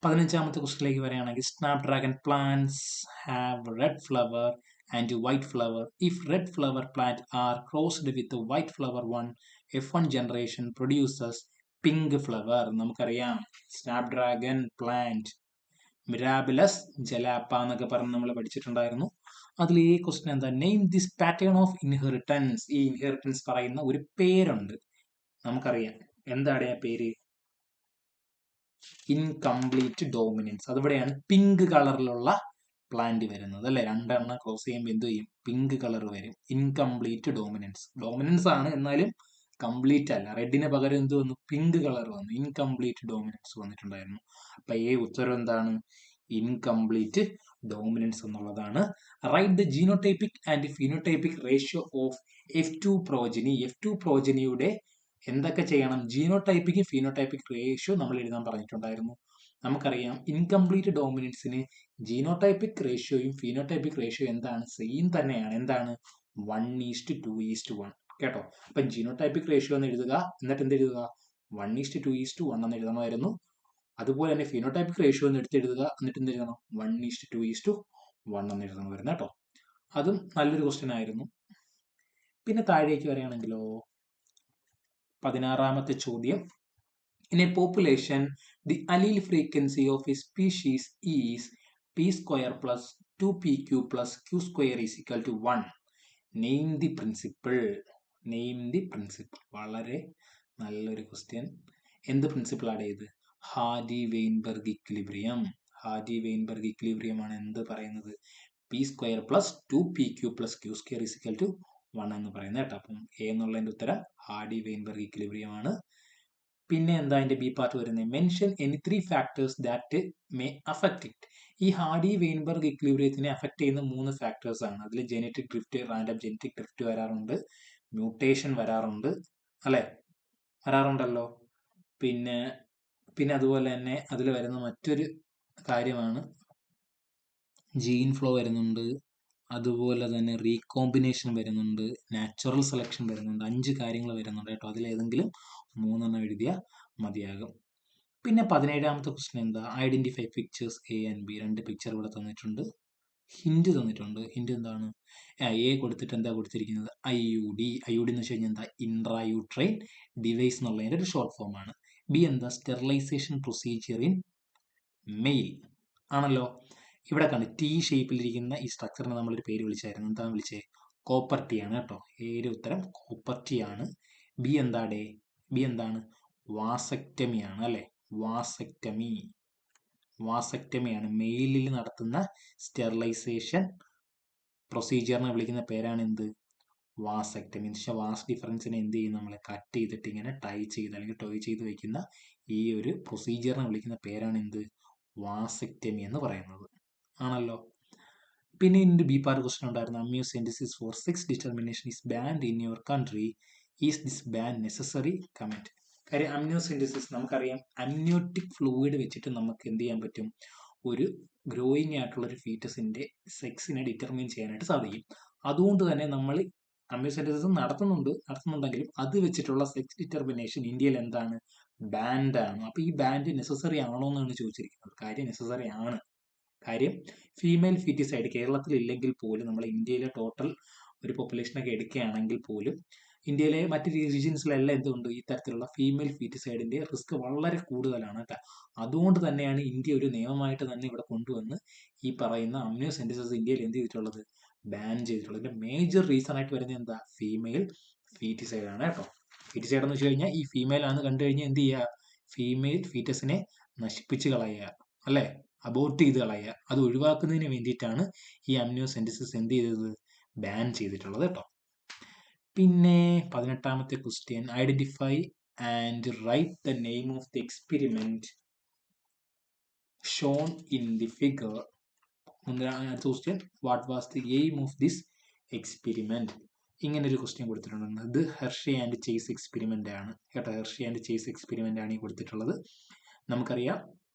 15ാമത്തെ ക്വസ്റ്റ്യനിലേക്ക് വരികയാണെങ്കിൽ, snapdragon plants have red flower and white flower. If red flower plant are crossed with white flower one, F1 generation produces pink flower. നമുക്കറിയാം സ്നാപ് ഡ്രാഗൺ പ്ലാന്റ് മിറാബിലസ് ജലാപ്പ എന്നൊക്കെ പറഞ്ഞ് നമ്മൾ പഠിച്ചിട്ടുണ്ടായിരുന്നു. അതിൽ ഈ ക്വസ്റ്റ്യൻ എന്താ? Name this pattern of inheritance. ഈ inheritance പറയുന്ന ഒരു പേരുണ്ട്, നമുക്കറിയാം. എന്താണ് ആ പേര്? Incomplete dominance. അതിവിടെയാണ് പിങ്ക് കളറിലുള്ള പ്ലാന്റ് വരുന്നത് അല്ലെ. രണ്ടെണ്ണം ക്രോസ് ചെയ്യുമ്പോൾ എന്ത് ചെയ്യും? പിങ്ക് കളർ വരും. ഇൻകംപ്ലീറ്റ് ഡോമിനൻസ് ആണ്, എന്നാലും കംപ്ലീറ്റ് അല്ല. റെഡിന് പകരം എന്ത് വന്നു? പിങ്ക് കളർ വന്നു. ഇൻകംപ്ലീറ്റ് ഡോമിനൻസ് വന്നിട്ടുണ്ടായിരുന്നു. അപ്പൊ ഉത്തരം എന്താണ്? ഇൻകംപ്ലീറ്റ് ഡോമിനൻസ് എന്നുള്ളതാണ്. Write the genotypic and phenotypic ratio of F2 progeny. F2 പ്രോജനിയുടെ എന്തൊക്കെ ചെയ്യണം? ജീനോടൈപ്പിക് ഫിനോടൈപ്പിക് റേഷ്യോ നമ്മൾ എഴുതാൻ പറഞ്ഞിട്ടുണ്ടായിരുന്നു. നമുക്കറിയാം ഇൻകംപ്ലീറ്റ് ഡോമിനൻസിന് ജീനോടൈപ്പിക് റേഷ്യോയും ഫിനോടൈപ്പിക് റേഷ്യോ എന്താണ്? സെയിം തന്നെയാണ്. എന്താണ്? 1:2:1 കേട്ടോ. അപ്പൊ ജീനോടൈപ്പിക് റേഷ്യോ എന്ന് എഴുതുക, എന്നിട്ട് എന്ത് എഴുതുക? 1:2:1 എന്ന് എഴുതണമായിരുന്നു. അതുപോലെ തന്നെ ഫിനോടൈപ്പിക് റേഷ്യോ എന്ന് എടുത്തെഴുതുക, എന്നിട്ട് എന്ത് എഴുതണം? 1:2:1 എന്ന് എഴുതണമായിരുന്നു കേട്ടോ. അതും നല്ലൊരു ക്വസ്റ്റ്യൻ ആയിരുന്നു. പിന്നെ താഴേക്ക് വരികയാണെങ്കിലോ, 16ാമത്തെ ചോദ്യം, in a population the allele frequency of a species is p² plus 2pq plus q² is equal to 1. Name the principle. വളരെ നല്ലൊരു ക്വസ്റ്റ്യൻ. എന്ത് പ്രിൻസിപ്പിൾ ആണ് ഇത്? ഹാർഡി-വെയിൻബെർഗ് ഇക്വിലിബ്രിയം. ഹാർഡി-വെയിൻബെർഗ് ഇക്വിലിബ്രിയം ആണ് എന്ത് പറയുന്നത്? p² plus 2pq plus q² is equal to 1 എന്ന് പറയുന്നത് കേട്ടോ. അപ്പം എ എന്നുള്ളതിന്റെ ഉത്തരം ഹാർഡി-വെയിൻബെർഗ് ഇക്വിലിബ്രിയം ആണ്. പിന്നെ എന്താ അതിന്റെ ബി പാർട്ട് വരുന്നത്? Mention any 3 factors that may affect it. ഈ ഹാർഡി-വെയിൻബെർഗ് ഇക്വിലിബ്രിയത്തിനെ അഫക്ട് ചെയ്യുന്ന 3 ഫാക്ടേഴ്സ് ആണ്. അതിൽ genetic drift, random genetic drift വരാറുണ്ട്, മ്യൂട്ടേഷൻ വരാറുണ്ട് അല്ലെ, വരാറുണ്ടല്ലോ. പിന്നെ അതുപോലെ തന്നെ അതിൽ വരുന്ന മറ്റൊരു കാര്യമാണ് ജീൻ ഫ്ലോ വരുന്നുണ്ട്, അതുപോലെ തന്നെ റീകോമ്പിനേഷൻ വരുന്നുണ്ട്, നാച്ചുറൽ സെലക്ഷൻ വരുന്നുണ്ട്. 5 കാര്യങ്ങൾ വരുന്നുണ്ട് കേട്ടോ. അതിലേതെങ്കിലും 3 എഴുതിയാൽ മതിയാകും. പിന്നെ 17ാമത്തെ ക്വസ്റ്റ്യൻ എന്താ? Identify pictures A and B. 2 picture ഇവിടെ തന്നിട്ടുണ്ട്, ഹിന്റ് തന്നിട്ടുണ്ട്. ഹിന്റ് എന്താണ്? എ കൊടുത്തിട്ട് എന്താ കൊടുത്തിരിക്കുന്നത്? IUD. IUD എന്ന് വെച്ച് കഴിഞ്ഞാൽ എന്താ? ഇൻട്രായൂട്രൈൻ ഡിവൈസ് എന്നുള്ളതിന്റെ ഒരു ഷോർട്ട് ഫോം ആണ്. ബി എന്താ? സ്റ്റെറിലൈസേഷൻ പ്രൊസീജിയർ ഇൻ മെയിൽ ആണല്ലോ. ഇവിടെ കണ്ട് T ഷേപ്പിലിരിക്കുന്ന ഈ സ്ട്രക്ചറിനെ നമ്മളൊരു പേര് വിളിച്ചായിരുന്നു. എന്താണ് വിളിച്ചേ? കോപ്പർ ടി ആണ് കേട്ടോ. ഏറെ ഉത്തരം കോപ്പർ ടി ആണ്. ബി എന്താണ്? വാസക്ടമി ആണ് അല്ലെ. വാസക്ടമിയാണ് മെയിലിൽ നടത്തുന്ന സ്റ്റെറിലൈസേഷൻ പ്രൊസീജിയറിനെ വിളിക്കുന്ന പേരാണ് എന്ത്? വാസക്ടമി. വാസ് ഡിഫറൻസിനെ എന്ത് ചെയ്യും? നമ്മളെ കട്ട് ചെയ്തിട്ട് ഇങ്ങനെ ടൈ ചെയ്ത് അല്ലെങ്കിൽ ടോയ് ചെയ്ത് വെക്കുന്ന ഈ ഒരു പ്രൊസീജിയറിനെ വിളിക്കുന്ന പേരാണ് എന്ത്? വാസക്ടമി എന്ന് പറയുന്നത് ആണല്ലോ. പിന്നെ ഇതിൻ്റെ ബി പാർട്ട് ക്വസ്റ്റൻ ഉണ്ടായിരുന്നു, amniocentesis for sex determination is banned in your country, is this ban necessary? Comment. കാര്യം അമ്നിയോസെൻറ്റസിസ് നമുക്കറിയാം, അമ്നിയോട്ടിക് ഫ്ലൂയിഡ് വെച്ചിട്ട് നമുക്ക് എന്ത് ചെയ്യാൻ പറ്റും, ഒരു ഗ്രോയിങ് ആയിട്ടുള്ള ഒരു ഫീറ്റസിന്റെ സെക്സിനെ ഡിറ്റർമിൻ ചെയ്യാനായിട്ട് സാധിക്കും. അതുകൊണ്ട് തന്നെ നമ്മൾ അമ്നിയോസെൻറ്റസിസ് നടത്തുന്നുണ്ടെങ്കിലും അത് വെച്ചിട്ടുള്ള സെക്സ് ഡിറ്റർമിനേഷൻ ഇന്ത്യയിൽ എന്താണ്, ബാൻഡ് ആണ്. അപ്പൊ ഈ ബാൻഡ് നെസസറി ആണോ എന്നാണ് ചോദിച്ചിരിക്കുന്നത്. കാര്യം നെസസറി ആണ്. കാര്യം ഫീമെയിൽ ഫീറ്റിസൈഡ് കേരളത്തിൽ ഇല്ലെങ്കിൽ പോലും നമ്മൾ ഇന്ത്യയിലെ ടോട്ടൽ ഒരു പോപ്പുലേഷനൊക്കെ എടുക്കുകയാണെങ്കിൽ പോലും ഇന്ത്യയിലെ മറ്റ് റീജിയൻസിലെല്ലാം എന്തുകൊണ്ട് ഈ തരത്തിലുള്ള ഫീമെയിൽ ഫീറ്റിസൈഡിന്റെ റിസ്ക് വളരെ കൂടുതലാണ് കേട്ടോ. അതുകൊണ്ട് തന്നെയാണ് ഇന്ത്യ ഒരു നിയമമായിട്ട് തന്നെ ഇവിടെ കൊണ്ടുവന്ന് ഈ പറയുന്ന അമ്നിയോസെൻറ്റസിസ് ഇന്ത്യയിൽ എന്ത് ചെയ്തിട്ടുള്ളത്, ബാൻ ചെയ്തിട്ടുള്ളത്. ഇതിന്റെ മേജർ റീസൺ ആയിട്ട് വരുന്നത് എന്താ, ഫീമെയിൽ ഫീറ്റിസൈഡ് ആണ് കേട്ടോ. ഫീറ്റിസൈഡ് എന്ന് വെച്ച് കഴിഞ്ഞാൽ ഈ ഫീമെയിൽ ആണ് കണ്ടു കഴിഞ്ഞാൽ എന്ത് ചെയ്യുക, ഫീമെയിൽ ഫീറ്റസിനെ നശിപ്പിച്ച് കളയുക, അല്ലെ, അബോർട്ട് ചെയ്ത് കളയുക. അത് ഒഴിവാക്കുന്നതിന് വേണ്ടിയിട്ടാണ് ഈ അമ്നിയോസെൻറ്റസിസ് എന്ത് ചെയ്തത്, ബാൻ ചെയ്തിട്ടുള്ളത് കേട്ടോ. പിന്നെ 18ാമത്തെ question, identify and write the name of the experiment shown in the figure. അടുത്ത question, what was the aim of this experiment? ഇങ്ങനെ ഒരു ക്വസ്റ്റ്യൻ കൊടുത്തിട്ടുണ്ട്. ഇത് ഹെർഷി ആൻഡ് ചേസ് എക്സ്പെരിമെന്റ് ആണ് കേട്ടോ. ഹെർഷി ആൻഡ് ചേസ് എക്സ്പെരിമെന്റ് ആണ് ഈ കൊടുത്തിട്ടുള്ളത്. നമുക്കറിയാം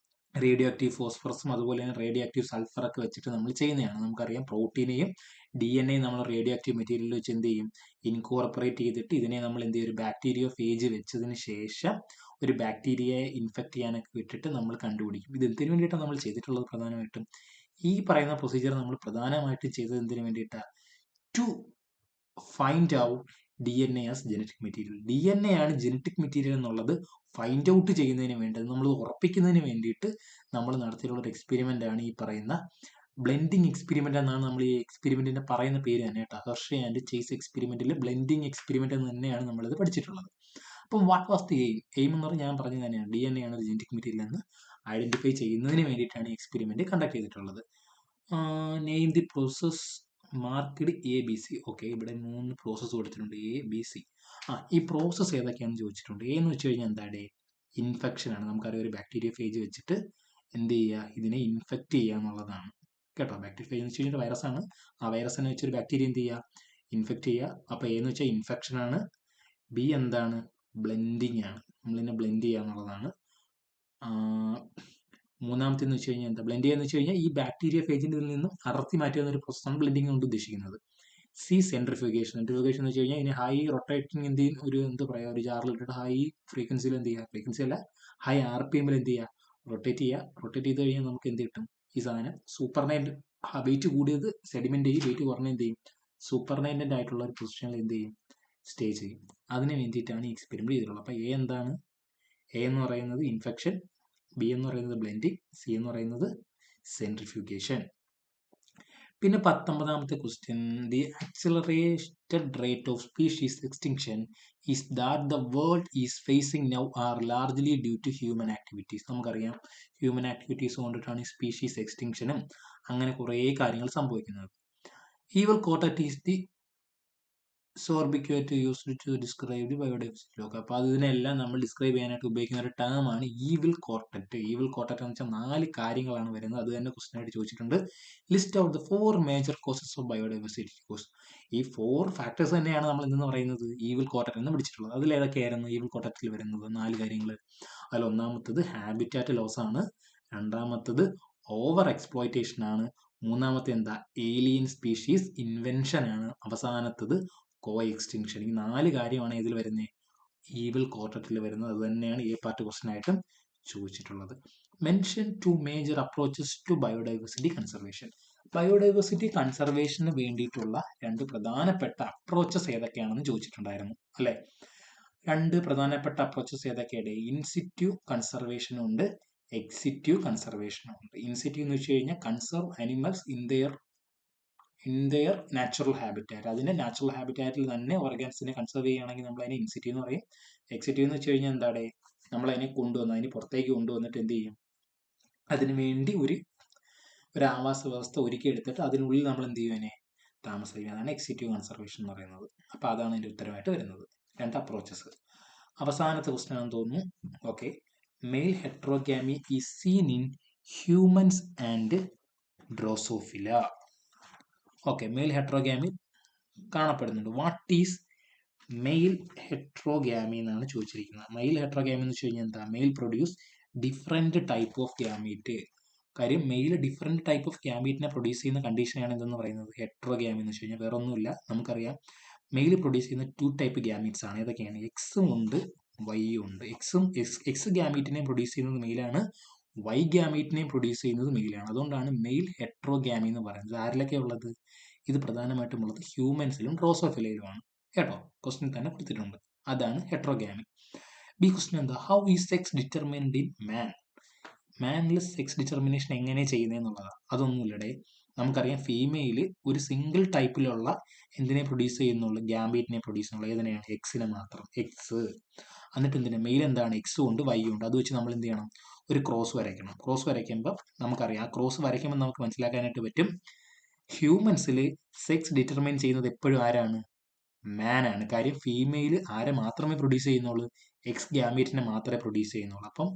റേഡിയോ ആക്റ്റീവ് ഫോസ്ഫറസും അതുപോലെ തന്നെ റേഡിയോ ആക്റ്റീവ് സൾഫറൊക്കെ വെച്ചിട്ട് നമ്മൾ ചെയ്യുന്നതാണ്. നമുക്കറിയാം പ്രോട്ടീനെയും DNA നമ്മൾ റേഡിയോ ആക്റ്റീവ് മെറ്റീരിയൽ വെച്ച് എന്ത് ചെയ്യും, ഇൻകോർപ്പറേറ്റ് ചെയ്തിട്ട് ഇതിനെ നമ്മൾ എന്ത് ചെയ്യും, ഒരു ബാക്ടീരിയ ഫേജ് വെച്ചതിന് ശേഷം ഒരു ബാക്ടീരിയയെ ഇൻഫെക്ട് ചെയ്യാനൊക്കെ വിട്ടിട്ട് നമ്മൾ കണ്ടുപിടിക്കും. ഇത് എന്തിനു വേണ്ടിയിട്ടാണ് നമ്മൾ ചെയ്തിട്ടുള്ളത്? പ്രധാനമായിട്ടും ഈ പറയുന്ന പ്രൊസീജിയർ നമ്മൾ പ്രധാനമായിട്ടും ചെയ്തത് എന്തിനു വേണ്ടിയിട്ടാണ്, to find out DNA as genetic material. DNA ആണ് ജനറ്റിക് മെറ്റീരിയൽ എന്നുള്ളത് ഫൈൻഡ് ഔട്ട് ചെയ്യുന്നതിന് വേണ്ടി, നമ്മൾ ഉറപ്പിക്കുന്നതിന് വേണ്ടിയിട്ട് നമ്മൾ നടത്തിയിട്ടുള്ള ഒരു എക്സ്പെരിമെന്റ് ആണ് ഈ പറയുന്ന ബ്ലെൻഡിങ് എക്സ്പെരിമെന്റ് എന്നാണ് നമ്മൾ ഈ എക്സ്പെരിമെന്റിന്റെ പറയുന്ന പേര് തന്നെ കേട്ടോ. ഹെർഷി ആൻഡ് ചേസ് എക്സ്പെരിമെന്റിൽ ബ്ലെൻഡിങ് എക്സ്പെരിമെന്റ് എന്ന് തന്നെയാണ് നമ്മളിത് പഠിച്ചിട്ടുള്ളത്. അപ്പം what was the aim? Aim എന്ന് പറഞ്ഞാൽ ഞാൻ പറഞ്ഞത് തന്നെയാണ്, DNA ആണ് ജനറ്റിക് മെറ്റീരിയൽ എന്ന് ഐഡന്റിഫൈ ചെയ്യുന്നതിന് വേണ്ടിയിട്ടാണ് ഈ എക്സ്പെരിമെന്റ് കണ്ടക്ട് ചെയ്തിട്ടുള്ളത്. Name the process marked ABC. Okay, ഇവിടെ 3 പ്രോസസ്സ് കൊടുത്തിട്ടുണ്ട്, ABC. ഈ പ്രോസസ്സ് ഏതൊക്കെയാണെന്ന് ചോദിച്ചിട്ടുണ്ട്. A എന്ന് വെച്ച് കഴിഞ്ഞാൽ എന്താണ്, ഇൻഫെക്ഷൻ ആണ്. നമുക്കറിയാം ഒരു ബാക്ടീരിയ ഫേജ് വെച്ചിട്ട് എന്ത് ചെയ്യുക, ഇതിനെ ഇൻഫെക്ട് ചെയ്യുക എന്നുള്ളതാണ് കേട്ടോ. ബാക്ടീരിയ ഫേജ് എന്ന് വെച്ച് കഴിഞ്ഞാൽ വൈറസ് ആണ്. ആ വൈറസിനെ വെച്ചൊരു ബാക്ടീരിയ എന്ത് ചെയ്യുക, ഇൻഫെക്ട് ചെയ്യുക. അപ്പോൾ A എന്ന് വെച്ചാൽ ഇൻഫെക്ഷൻ ആണ്. B എന്താണ്, ബ്ലെൻഡിങ് ആണ്. നമ്മളിതിനെ ബ്ലെൻഡ് ചെയ്യുക എന്നുള്ളതാണ്. മൂന്നാമത്തെന്ന് വെച്ച് കഴിഞ്ഞാൽ എന്താ, ബ്ലെൻഡ് ചെയ്യുക എന്ന് വെച്ച് കഴിഞ്ഞാൽ ഈ ബാക്ടീരിയ ഫേജിന്റെ ഇതിൽ നിന്നും അടർത്തി മാറ്റുക എന്നൊരു പ്രോസസ്സാണ് ബ്ലെൻഡിങ് കൊണ്ട് ഉദ്ദേശിക്കുന്നത്. C centrifugation. സെൻട്രിഫ്യൂഗേഷൻ എന്ന് വെച്ച് കഴിഞ്ഞാൽ ഇതിന് ഹൈ റൊട്ടേറ്റിംഗ് എന്ത് ചെയ്യും, ഒരു എന്താ പറയുക, ഒരു ജാറിൽ ഇട്ടിട്ട് ഹൈ ഫ്രീക്വൻസിയിൽ എന്ത് ചെയ്യുക, ഫ്രീക്വൻസി അല്ല ഹൈ RPM എന്ത് ചെയ്യുക, റൊട്ടേറ്റ് ചെയ്യുക. റൊട്ടേറ്റ് ചെയ്ത് കഴിഞ്ഞാൽ നമുക്ക് എന്ത് കിട്ടും, ഈ സാധനം സൂപ്പർനൈറ്റ്, വെയിറ്റ് കൂടിയത് സെഡിമെന്റ് ചെയ്യും, വെയിറ്റ് കുറഞ്ഞ എന്ത് ചെയ്യും, സൂപ്പർനൈറ്റന്റ് ആയിട്ടുള്ള ഒരു പൊസിഷനിൽ എന്ത് ചെയ്യും, സ്റ്റേ ചെയ്യും. അതിന് വേണ്ടിയിട്ടാണ് ഈ എക്സ്പെരിമെന്റ് ചെയ്തിട്ടുള്ളത്. അപ്പോൾ A എന്താണ്, A എന്ന് പറയുന്നത് ഇൻഫെക്ഷൻ, B എന്ന് പറയുന്നത് ബ്ലെൻഡിങ്, C എന്ന് പറയുന്നത് സെൻട്രിഫ്യൂഗേഷൻ. പിന്നെ 19ാമത്തെ question, the accelerated rate of species extinction is that the world is facing now are largely due to human activities. നമുക്കറിയാം ഹ്യൂമൻ ആക്ടിവിറ്റീസ് കൊണ്ടിട്ടാണ് ഈ സ്പീഷീസ് എക്സ്റ്റിങ്ഷനും അങ്ങനെ കുറേ കാര്യങ്ങൾ സംഭവിക്കുന്നത്. Evil quartet is the sobriquet used to describe the biodiversity loss. അപ്പോൾ അതിനെല്ലാം നമ്മൾ ഡിസ്ക്രൈബ് ചെയ്യാനായിട്ട് ഉപയോഗിക്കുന്ന ഒരു ടേമാണ് ഈവിൽ കോട്ടറ്റ്. ഈവിൽ കോട്ടറ്റ് എന്ന് വെച്ചാൽ 4 കാര്യങ്ങളാണ് വരുന്നത്. അത് തന്നെ ക്വസ്റ്റൻ ആയിട്ട് ചോദിച്ചിട്ടുണ്ട്. List out the 4 major causes of biodiversity cause. ഈ 4 ഫാക്ടേഴ്സ് തന്നെയാണ് നമ്മൾ എന്തെന്ന് പറയുന്നത്, ഈവിൽ കോട്ടറ്റ് എന്ന് പിടിച്ചിട്ടുള്ളത്. അതിൽ ഏതൊക്കെയായിരുന്നു ഈവിൽ കോട്ടറ്റിൽ വരുന്നത് 4 കാര്യങ്ങൾ? അതിൽ ഒന്നാമത്തത് ഹാബിറ്റാറ്റ് ലോസ് ആണ്. രണ്ടാമത്തത് ഓവർ എക്സ്പ്ലോയിറ്റേഷൻ ആണ്. മൂന്നാമത്തെ എന്താ, ഏലിയൻ സ്പീഷീസ് ഇൻവെൻഷൻ ആണ്. അവസാനത്തത് കോ എക്സ്റ്റിങ്ഷൻ. ഈ 4 കാര്യമാണ് ഇതിൽ വരുന്നത്, ഈവിൽ കോട്ടറ്റിൽ വരുന്നത്. അത് തന്നെയാണ് A പാർട്ട് ക്വസ്റ്റൻ ആയിട്ടും ചോദിച്ചിട്ടുള്ളത്. Mention 2 major approaches to biodiversity conservation. Biodiversity കൺസർവേഷന് വേണ്ടിയിട്ടുള്ള 2 പ്രധാനപ്പെട്ട അപ്രോച്ചസ് ഏതൊക്കെയാണെന്ന് ചോദിച്ചിട്ടുണ്ടായിരുന്നു അല്ലെ. 2 പ്രധാനപ്പെട്ട അപ്രോച്ചസ് ഏതൊക്കെയാണ്, ഇൻസിറ്റു കൺസർവേഷനും ഉണ്ട്, എക്സിറ്റീവ് കൺസർവേഷനും ഉണ്ട്. ഇൻസിറ്റീവ് എന്ന് വെച്ച് കഴിഞ്ഞാൽ conserve animals in their natural habitat. അതിന്റെ നാച്ചുറൽ ഹാബിറ്റാറ്റിൽ തന്നെ ഓർഗാൻസിനെ കൺസർവ് ചെയ്യുകയാണെങ്കിൽ നമ്മൾ അതിനെ ഇൻസിറ്റീവ് എന്ന് പറയും. എക്സിറ്റീവ് എന്ന് വെച്ച് കഴിഞ്ഞാൽ എന്താണ്, നമ്മൾ അതിനെ കൊണ്ടുവന്ന് അതിന് പുറത്തേക്ക് കൊണ്ടുവന്നിട്ട് എന്ത് ചെയ്യും, അതിനു വേണ്ടി ഒരു ആവാസ വ്യവസ്ഥ ഒരുക്കി എടുത്തിട്ട് അതിനുള്ളിൽ നമ്മൾ എന്ത് ചെയ്യും, അതിനെ താമസിക്കും. അതാണ് എക്സിറ്റീവ് കൺസർവേഷൻ എന്ന് പറയുന്നത്. അപ്പോൾ അതാണ് അതിന്റെ ഉത്തരമായിട്ട് വരുന്നത്. 2 അപ്രോച്ചസ്. അവസാനത്തെ ക്വസ്റ്റൻ ആണെന്ന് തോന്നുന്നു. Okay, male heterogamy is seen in humans and Drosophila. Okay, male heterogamy കാണപ്പെടുന്നുണ്ട്. വാട്ട് ഈസ് മെയിൽ ഹെട്രോഗാമി എന്നാണ് ചോദിച്ചിരിക്കുന്നത്. മെയിൽ ഹെട്രോഗാമി എന്ന് വെച്ച് കഴിഞ്ഞാൽ എന്താ? Male produce different type of gamete. കാര്യം മെയിൽ ഡിഫറെന്റ് ടൈപ്പ് ഓഫ് ഗ്യാമീറ്റിനെ പ്രൊഡ്യൂസ് ചെയ്യുന്ന കണ്ടീഷനാണ് എന്തെന്ന് പറയുന്നത്? ഹെട്രോഗാമി എന്ന് വെച്ച് കഴിഞ്ഞാൽ വേറെ ഒന്നുമില്ല, നമുക്കറിയാം മെയിൽ പ്രൊഡ്യൂസ് ചെയ്യുന്ന 2 ടൈപ്പ് ഗ്യാമീറ്റ്സ് ആണ്. ഏതൊക്കെയാണ്? എക്സും ഉണ്ട്, വൈയും ഉണ്ട്. എക്സ് ഗ്യാമീറ്റിനെ പ്രൊഡ്യൂസ് ചെയ്യുന്നത് മെയിലാണ്, വൈ ഗ്യാമീറ്റിനെ പ്രൊഡ്യൂസ് ചെയ്യുന്നത് മെയിലാണ്. അതുകൊണ്ടാണ് മെയിൽ ഹെട്രോഗാമി എന്ന് പറയുന്നത്. ആരിലൊക്കെ ഉള്ളത്? ഇത് പ്രധാനമായിട്ടും ഉള്ളത് ഹ്യൂമൻസിലും ഡ്രോസോഫിലയിലുമാണ്. കേട്ടോ, ക്വസ്റ്റ്യൻ തന്നെ കൊടുത്തിട്ടുണ്ട്. അതാണ് ഹെട്രോഗാമി. ബി ക്വസ്റ്റ്യൻ എന്താ? How is sex determined in man? മാനിൽ സെക്സ് ഡിറ്റർമിനേഷൻ എങ്ങനെ ചെയ്യുന്നതെന്നുള്ളതാണ്. അതൊന്നുമില്ലടേ, നമുക്കറിയാം ഫീമെയിൽ ഒരു സിംഗിൾ ടൈപ്പിലുള്ള എന്തിനെ പ്രൊഡ്യൂസ് ചെയ്യുന്നുള്ളൂ? ഗ്യാമീറ്റിനെ പ്രൊഡ്യൂസ് ചെയ്യുന്നുള്ളൂ. ഏതിനെയാണ്? എക്സിനെ മാത്രം, എക്സ്. എന്നിട്ട് എന്തിനാ? മെയിൽ എന്താണ്? എക്സും ഉണ്ട്, വൈയും ഉണ്ട്. അത് വെച്ച് നമ്മൾ എന്ത് ചെയ്യണം? ഒരു ക്രോസ് വരയ്ക്കണം. ക്രോസ് വരയ്ക്കുമ്പോൾ നമുക്കറിയാം, ആ ക്രോസ് വരയ്ക്കുമ്പോൾ നമുക്ക് മനസ്സിലാക്കാനായിട്ട് പറ്റും, ഹ്യൂമൻസിൽ സെക്സ് ഡിറ്റർമൈൻ ചെയ്യുന്നത് എപ്പോഴും ആരാണ്? മാൻ ആണ്. കാര്യം ഫീമെയിൽ ആരെ മാത്രമേ പ്രൊഡ്യൂസ് ചെയ്യുന്നുള്ളൂ? എക്സ് ഗ്യാമീറ്റിനെ മാത്രമേ പ്രൊഡ്യൂസ് ചെയ്യുന്നുള്ളൂ. അപ്പം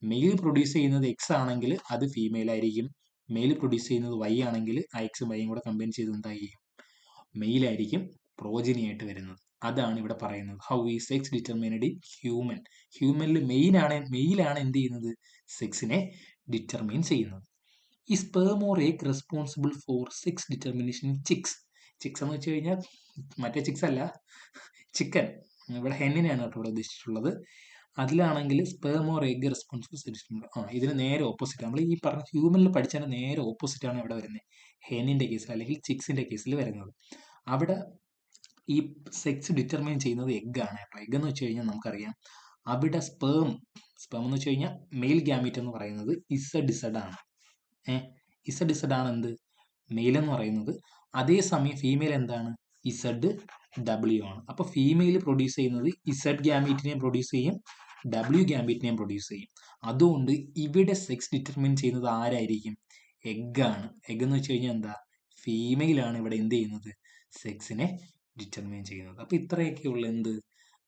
മെയിൽ പ്രൊഡ്യൂസ് ചെയ്യുന്നത് എക്സ് ആണെങ്കിൽ അത് ഫീമെയിൽ ആയിരിക്കും. മെയിൽ പ്രൊഡ്യൂസ് ചെയ്യുന്നത് വൈ ആണെങ്കിൽ ആ എക്സും വൈയും കൂടെ കമ്പൈൻ ചെയ്ത് എന്തായിരിക്കും? മെയിൽ ആയിരിക്കും പ്രോജനി ആയിട്ട് വരുന്നത്. അതാണ് ഇവിടെ പറയുന്നത്. ഹൗ ഈ സെക്സ് ഡിറ്റർമിനഡ് ഇൻ ഹ്യൂമൻ. ഹ്യൂമനിൽ മെയിലാണ് എന്ത് ചെയ്യുന്നത്? സെക്സിനെ ഡിറ്റർമിൻ ചെയ്യുന്നത്. ഈ sperm or egg responsible for sex determination in chicks. Chicks എന്ന് വെച്ച് കഴിഞ്ഞാൽ മറ്റേ ചിക്സ് അല്ല, ചിക്കൻ. ഇവിടെ ഹെന്നിനെയാണ് കേട്ടോ ഇവിടെ ഉദ്ദേശിച്ചിട്ടുള്ളത്. അതിലാണെങ്കിൽ sperm or egg responsible sex. ഇതിന് നേരെ ഓപ്പോസിറ്റ്. നമ്മൾ ഈ പറഞ്ഞ ഹ്യൂമനിൽ പഠിച്ചതിന് നേരെ ഓപ്പോസിറ്റ് ആണ് ഇവിടെ വരുന്നത്, ഹെന്നിന്റെ കേസിൽ അല്ലെങ്കിൽ ചിക്സിന്റെ കേസിൽ വരുന്നത്. അവിടെ ഈ സെക്സ് ഡിറ്റർമൈൻ ചെയ്യുന്നത് എഗ് ആണ് കേട്ടോ. എഗ് എന്ന് വെച്ച് കഴിഞ്ഞാൽ നമുക്കറിയാം അവിടെ സ്പേം എന്ന് വെച്ച് കഴിഞ്ഞാൽ മെയിൽ ഗ്യാമീറ്റ് എന്ന് പറയുന്നത് ഇസഡ് ആണ്. ഇസഡ് ആണ് എന്ത്? മെയിൽ എന്ന് പറയുന്നത്. അതേസമയം ഫീമെയിൽ എന്താണ്? ഇസഡ് ഡബ്ല്യു ആണ്. അപ്പൊ ഫീമെയിൽ പ്രൊഡ്യൂസ് ചെയ്യുന്നത് ഇസഡ് ഗ്യാമീറ്റിനെയും പ്രൊഡ്യൂസ് ചെയ്യും, ഡബ്ല്യു ഗ്യാമീറ്റിനെയും പ്രൊഡ്യൂസ് ചെയ്യും. അതുകൊണ്ട് ഇവിടെ സെക്സ് ഡിറ്റർമിൻ ചെയ്യുന്നത് ആരായിരിക്കും? എഗ് ആണ്. എഗ് എന്ന് വെച്ച് കഴിഞ്ഞാൽ എന്താ? ഫീമെയിൽ ആണ് ഇവിടെ എന്ത് ചെയ്യുന്നത്? സെക്സിനെ ഡിറ്റർമിൻ ചെയ്യുന്നത്. അപ്പൊ ഇത്രയൊക്കെയുള്ള എന്ത്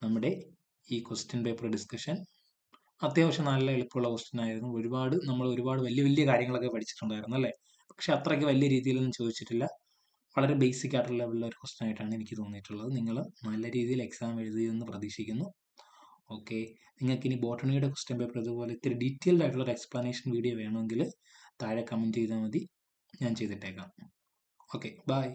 നമ്മുടെ ഈ ക്വസ്റ്റ്യൻ പേപ്പർ ഡിസ്കഷൻ. അത്യാവശ്യം നല്ല എളുപ്പമുള്ള ക്വസ്റ്റ്യൻ ആയിരുന്നു. നമ്മൾ ഒരുപാട് വലിയ വലിയ കാര്യങ്ങളൊക്കെ പഠിച്ചിട്ടുണ്ടായിരുന്നു അല്ലേ? പക്ഷെ അത്രയ്ക്ക് വലിയ രീതിയിലൊന്നും ചോദിച്ചിട്ടില്ല. വളരെ ബേസിക് ആയിട്ടുള്ള ലെവലിലുള്ള ഒരു ക്വസ്റ്റ്യൻ ആയിട്ടാണ് എനിക്ക് തോന്നിയിട്ടുള്ളത്. നിങ്ങൾ നല്ല രീതിയിൽ എക്സാം എഴുതിയെന്ന് പ്രതീക്ഷിക്കുന്നു. ഓക്കെ, നിങ്ങൾക്ക് ഇനി ബോട്ടണിയുടെ ക്വസ്റ്റ്യൻ പേപ്പർ ഇതുപോലെ ഇത്തിരി ഡീറ്റെയിൽഡ് ആയിട്ടുള്ള ഒരു എക്സ്പ്ലനേഷൻ വീഡിയോ വേണമെങ്കിൽ താഴെ കമൻറ്റ് ചെയ്താൽ മതി, ഞാൻ ചെയ്തിട്ടേക്കാം. Okay, by.